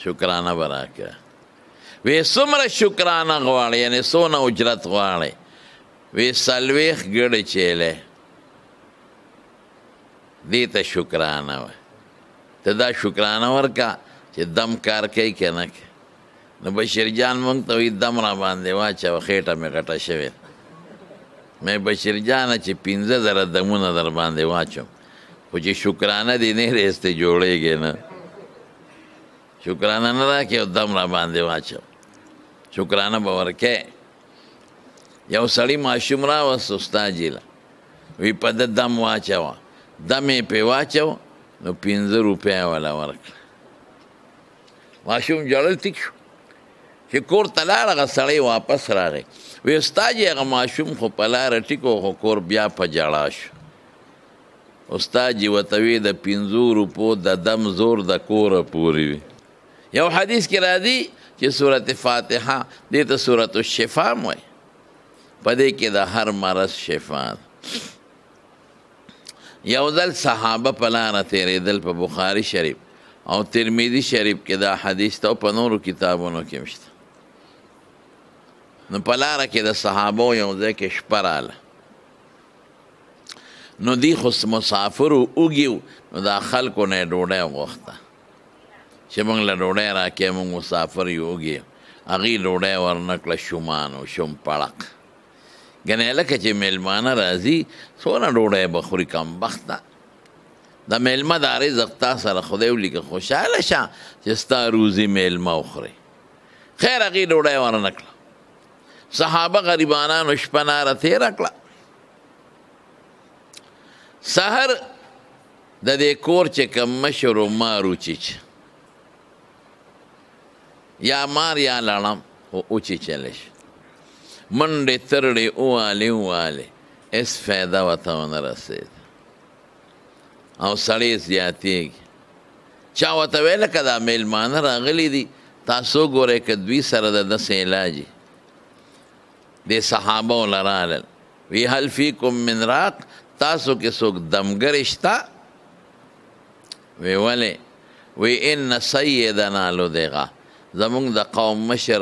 شکرانه به راکړه. وی څومره شکرانه غواړې، یعنې څونه اجرت غواړې؟ وی 40 ګړې چیلې، دې ته شکرانه وه. ته دا شکرانه ورکه چې دم کار کوي که نه کوي. نو بشیر جان مونږ ته وایي دم را باندې واچوه، خېټه مې غټه شوې. مې بشیر جانه چې 15,000 دمونه در باندې واچوم، خو چې شکرانه دې نه رېستې جوړېږي نه. شکرانه نه راکې او دم را باندې واچو. شکرانه به ورکې. یو سړي ماشوم راوست استاد جي له، وی په ده دم واچوه. دم یې پې واچو نو 15 روپۍ وله ورکړه. ماشوم ژړل ټیک شو. چې کور ته لاړ، هغه سړی واپس راغی. وی استاد جي هغه ماشوم خو په لاره ټیک و، خو کور بیا په ژړا شو. استاد جي ورته وی د 15 روپو د دم زور د کوره پورې وي. یو حدیث کې راځي چې سورت فاتحه دې ته سورت الشفا م وایي، په دې کې د هر مرض شفا ده. یو ځل صحابه په لاره تېرېدل په بخاري شریف او ترمذي شریف کې دا حدیث ته، او په نورو کتابونو کې هم شته. نو په لاره کې د صحابو یو ځای کې شپه راله. نو دی خو مسافرو اوږي، نو دا خلکو نه یې ډوډۍ وغوښته چې موږ له ډوډۍ راکې، موږ مسافر یو اوږي. هغې ډوډۍ ورنه کړه، شومان و شوم پړق. ګنې لکه چې میلمانه راځي، څونه ډوډۍ به خوري کمبخته. د میلمه دا رزق تا سره خدای ولیکه، خوشحاله شه چې ستا روزي میلمه وخوري. خیر هغې ډوډۍ ورنه کړه. صحابه غریبانانو شپه ناره تېره کړه. سحر د دې کور چې کوم مشر و مار وچیچ، یا مار یا لړم وچیچلی شي. منډې ترړې ووالې هېڅ فایده ورته ونه رسېد، او سړی زیاتېږي. چا ورته ویله که دا میلمانه راغلي دي، تاسو ګورئ که دوی سره د داسې علاج دې صحابه له رالل. وی هل فیکم من راق، تاسو کې څوک دمګر شته؟ وی ولې؟ وی ان سیدنا لدغه، زمونږ د قوم مشر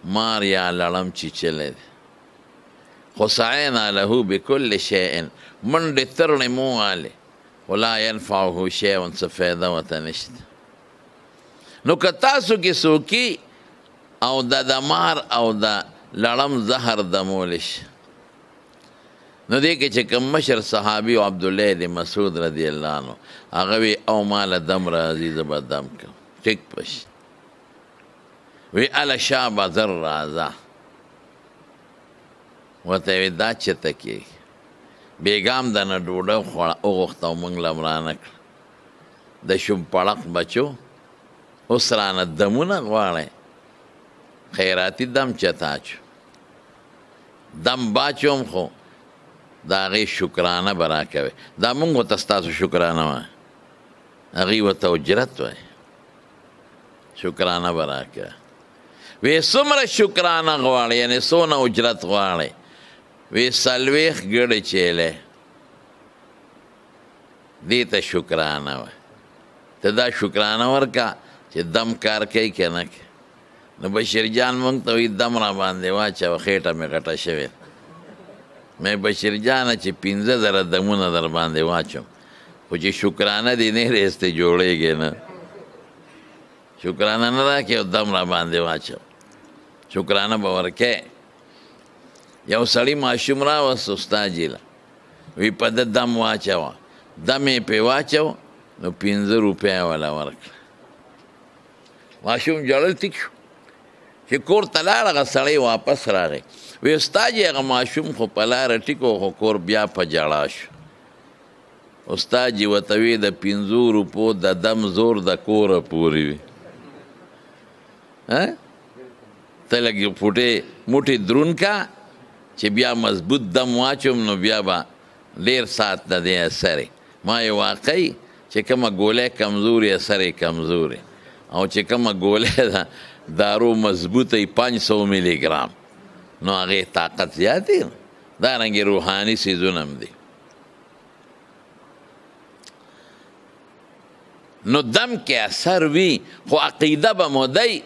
مار یا لړم چیچلی دی. خو سعینا له بکل شیء، منډې ترړې مو والې، خو لا ینفعه شیء، څه فایده ورته نشته. نو که تاسو کې څوکي او د مار او د لړم زهر دمولی شي، نو دې کې چې کوم مشر صحابي و عبدالله د مسعود رضی الله عنه، هغه وی او ماله دم راځي زه به دم کوم. ټیک پشي. وی اله شابه زر راځه. ورته وی دا چېرته کېږي؟ بېګام دنه ډوډۍ وغوښته او موږ له هم رانه کړه. د شوم پړق بچو، اوس رانه دمونه غواړئ؟ خیراتي دم چېرته اچو؟ دم باچوم، خو د هغې شکرانه به راکوئ. دا مونږ ورته ستاسو شکرانه وایي، هغې ورته اجرت وایي. شکرانه به راکوئ. وی څومره شکرانه غواړې، یعنې څونه اجرت غواړې؟ وی 40 ګړې چیلې، دې ته شکرانه وایي. ته دا شکرانه ورکه چې دم کار کوي که نه کوي. نو بشیر جان مونږ ته وایي دم را باندې واچوه، خېټه مې غټه شوې. مې بشیر جانه چې 15,000 دمونه در باندې واچوم، خو چې شکرانه دې نه رېستې جوړېږي نه. شکرانه نه راکې او دم را باندې واچو. شکرانه به ورکې. یو سړي ماشوم راوست استاد جي له، وی په ده دم واچوه. دم یې پې واچو نو 15 روپۍ وله ورکړه. ماشوم ژړل ټیک شو. چې کور ته لاړ، هغه سړی واپس راغی. وی استاد جي هغه ماشوم خو په لاره ټیک و، خو کور بیا په ژړا شو. استاد جي ورته وی د 15 روپو د دم زور د کوره پورې وي. ته لږ موټې دروند کا چې بیا مضبوط دم واچوم، نو بیا به ډېر ساعت د دې اثر. ما یې واقعي چې کومه ګولۍ کمزورې اثر یې کمزورې، او چې کومه ګولۍ ده دارو مضبوطه 500 ملي ګرام، نو هغې طاقت زیات دی. دارنګې روحاني څیزونه هم دي. نو دم کې اثر وي خو عقیده به مو دی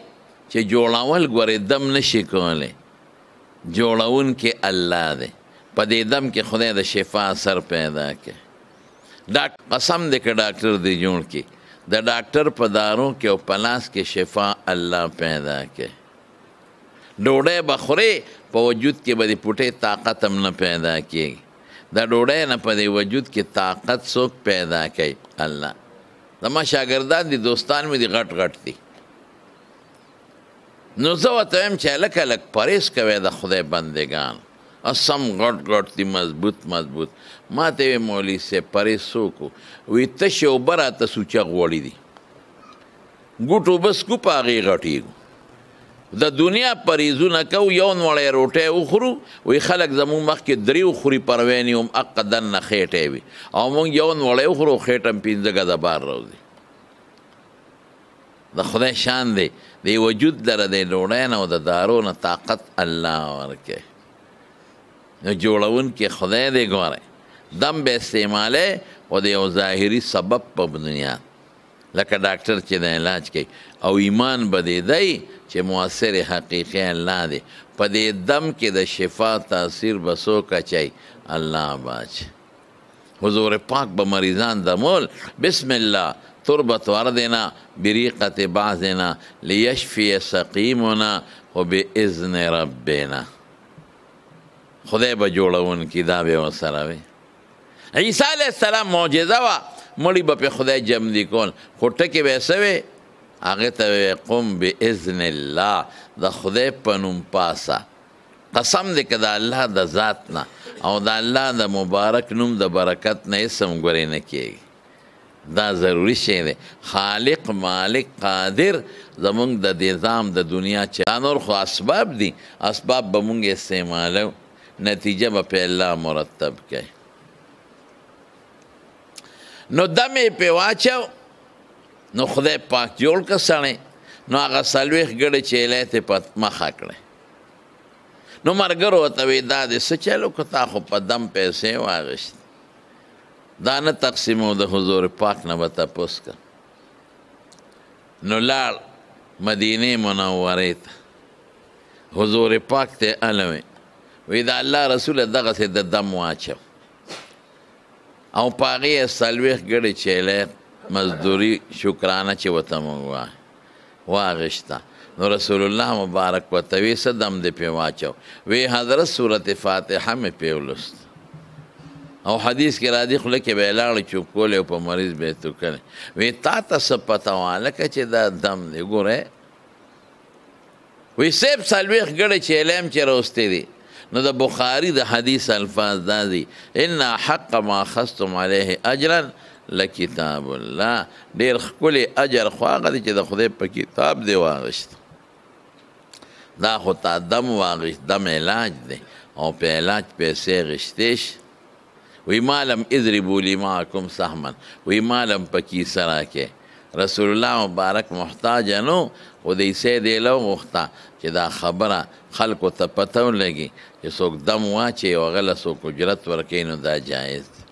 چې جوړول ګورې دم نشي کولی جوړون کې الله دی په دې دم کې خدای د شفا اثر پیدا کوي قسم دی که ډاکټر دی جوړ کړي د ډاکټر په دارو کې او په لاس کې شفا الله پیدا کوي ډوډۍ به خورې په وجود کې به د پوټې طاقت هم نه پیدا کېږي د ډوډۍ نه په دې وجود کې طاقت څوک پیدا کوي الله زما شاګردان دي دوستان مې دي غټ غټ دي نو زه ورته وایم چې هلکه لږ پرهیز کوی د خدای بندګان سم غټ غټ دي مضبوط مضبوط ما ته وی مولوي صاحب پرهیز څوک وي تشې اوبه راته سوچه غوړي دي ګوټ اوبه څکو په هغې غټېږو د دنیا پرهیزونه کوو یو نوړی روټۍ وخورو وی خلک زموږ مخکې درې وخوري پروین یې هم حقه دننه خېټی وي او موږ یو نوړی وخورو خېټه هم پنځه ګزه بار راوځي د خدای شان دی د وجود لره د ډوډۍ نه او د دارو نه طاقت الله ورکوي نو جوړونکي خدای دی ګورئ دم به استعمالی خو د یو ظاهري سبب په بنیاد لکه ډاکټر چې د علاج کوي او ایمان به دې دی چې مؤثر حقیقي الله دی په دې دم کې د شفا تاثیر به څوک اچوي الله باچ حضور پاک به مریضان دمول بسم الله تربت وردنا بریقت بعضنا لیشفی سقیمنا وباذن ربنا خدای به جوړونکي دا به ورسره وي عیسی علیه السلام معجزه وه مړي به پې خدای جمع دي کول خو ټکې به یې څه وې هغې ته قم باذن الله د خدای په نوم پاسه قسم دی که د الله د ذات نه او د الله د مبارک نوم د برکت نه اسم ګورې نه کېږي دا ضروري شی دی خالق مالک قادر زمونږ د نظام د دنیا چې دا نور خو اسباب دي اسباب به مونږ استعمالو نتیجه به پې الله مرتب کوي نو دم یې پې واچو نو خدای پاک جوړ که سړی نو هغه څلوېښت ګړی چیلی ته په مخه کړی نو ملګرو ورته وایي دا دې څه چلو که تا خو په دم پیسې واخیست دا نه تقسیمو د حضور پاک نه به تپوس که نو لاړ مدینې منورې ته حضور پاک ته هله وی د الله رسوله دغسې د دم واچو او په هغې یې څلوېښت ګړی چیلی مزدوري شکرانه چې ورته موږ واغېسته نو رسول الله مبارک ورته وی څه دم دې پې واچو وی حضرت صورت فاتحه مې پې ولوست او حدیث کې راځي خوله کې به یې لاړې چوپ کولی او په مریض به یې توکلی وی تا ته څه پته وه لکه چې دا دم دی ګورئ وی صاحب څلوېښت ګړی چیلی هم چې راوستی دی نو د بخاري د حدیث الفاظ دا دي ان حق ما اخذتم علیه اجرا لکتاب الله ډېر ښکلی اجر خو هغه دی چې د خدای په کتاب دی واغېست دا خو تا دم واغېست دم علاج دی او په علاج پیسې غشتې شي وی مالم اضربوا لی معکم سهما وی مالم په کیسه راکې رسول الله مبارک محتاج نو خو د عیسی دی له وغوښته چې دا خبره خلکو ته پته ولګي چې څوک دم واچي او هغه له څوک اجرت ورکوي نو دا جایز دی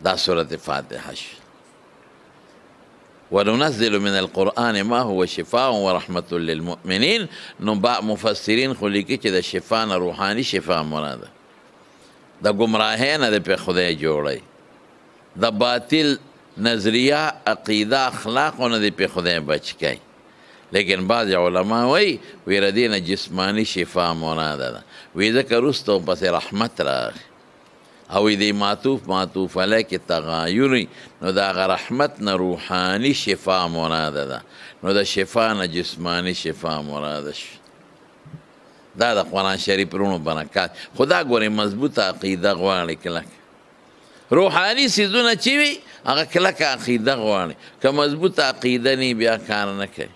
دا صورت فاتحه شي وننزل من القرآن ما هو شفاء ورحمة للمؤمنين نو با مفسرین خو لیکي چې د شفا نه روحاني شفا مراده د ګمراهۍ نه د پې خدای جوړی د باطل نظریه عقیده اخلاقو نه د پې خدای بچ کوي لیکن بعض علما وی ردی نه جسمانی شفا مراده ده وی ځکه وروسته پسې رحمت راغی او دی معطوف علیه کې تغایری نو د هغه رحمت نه روحاني شفا مراده ده نو د شفا نه جسمانی شفا مراده شي دا د قرآن شریف رونو برکات خدا ګورې مضبوطه عقیده غواړي کلکه روحاني څیزونه چې وي هغه کلکه عقیده غواړي که مضبوطه عقیده نه بیا کار نه کوي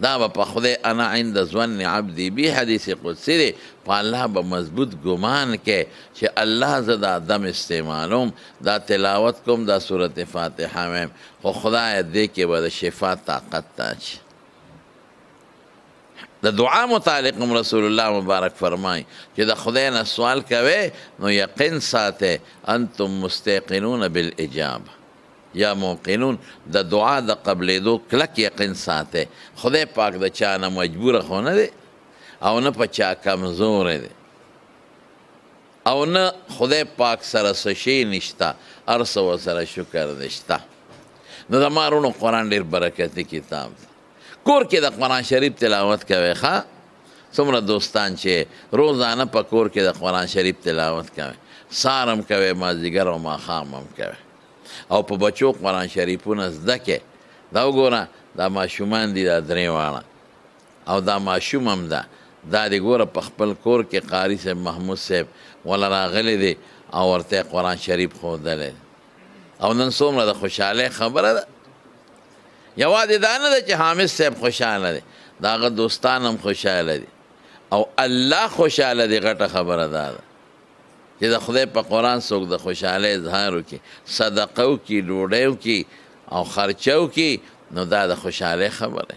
دا به په خدای انا عند ظن عبدي بي حدیث قدسی دی په الله به مضبوط ګمان کې چې الله زه دا دم استعمالوم دا تلاوت کوم دا صورت فاتحه ویم خو خدای دې کې به د شفا طاقت تاچي د دعا متعلق رسول الله مبارک فرمای چې د خدای نه سوال کوي نو یقین ساته انتم مستيقنون بالاجابه یا موقنون د دعا د قبلېدو کلک یقین ساته. خدای پاک د چا نه مجبوره خو نه دی او نه په چا کمزوری دی او نه خدای پاک سره څه شی نشته، هر څه ورسره شکر نشته. نو زما وروڼو قرآن ډېر برکتي کتاب دی. کور کې د قرآن شریف تلاوت کوئ ښه، څومره دوستان چې روزانه په کور کې د قرآن شریف تلاوت کوئ، سهار هم کوئ، مازدیګر او ماښام هم کوئ او په بچو قرآن شریفونه زده کړئ. دا وګوره دا ماشومان دي دا درې واړه او دا ماشوم هم ده، دا دې ګوره په خپل کور کې قاري صاحب محمود صاحب ولا راغلی دی او ورته قرآن شریف ښودلی او نن څومره د خوشحالۍ خبره ده. یوازې دا نه ده چې حامد صاحب خوشحاله دی، د هغه دوستان هم خوشحاله دي او الله خوشحاله دی. غټه خبره دا ده چې د خدای په قرآن څوک د خوشحالۍ اظهار وکړي، صدقه وکړي، ډوډۍ وکړي او خرچه وکړي، نو دا د خوشحالۍ خبره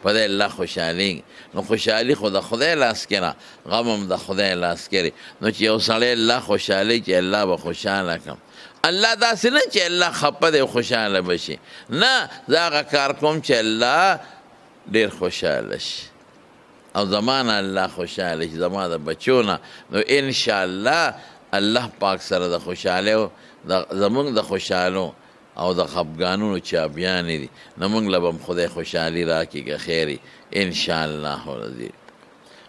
په دې الله خوشحالېږي. نو خوشحالي خو د خدای لاس کې نه، غم هم د خدای لاس کې دی. نو چې یو سړی الله خوشحالوي چې الله به خوشحاله کړم، الله داسې نه چې الله خفه دی او خوشحاله به شي، نه، زه هغه کار کوم چې الله ډېر خوشحاله شي او زما نه الله خوشحاله شي، زما د بچو نه. نو انشاءالله الله پاک سره د خوشحالۍ زمونږ د خوشحالو او د خفګانونو چابیانې دي، نو موږ له به هم خدای خوشحالي راکړي که خیر انشاءالله العظیم.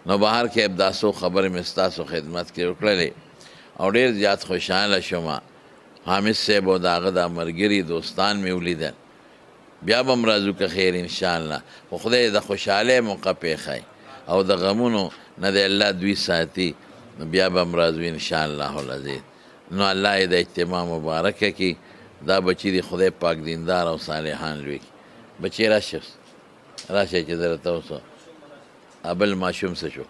نو بهر کې دا څو خبرې مې ستاسو خدمت کې وکړلې او ډېر زیات خوشحاله شوم. حامد صاحب او د هغه دا ملګري دوستان مې ولیدل، بیا به هم راځو که خیر انشاءالله. خو خدای د خوشحالۍ موقع پېښی او د غمونو نه دی الله دوی ساتي، نو بیا به هم راځو انشاءالله العظیم. نو الله یې د اجتماع مبارکه کړي. دا بچی دی خدای پاک دیندار او صالحان لوی کړي. بچی راشه چې زه راته اوس بل ماشوم څه شو.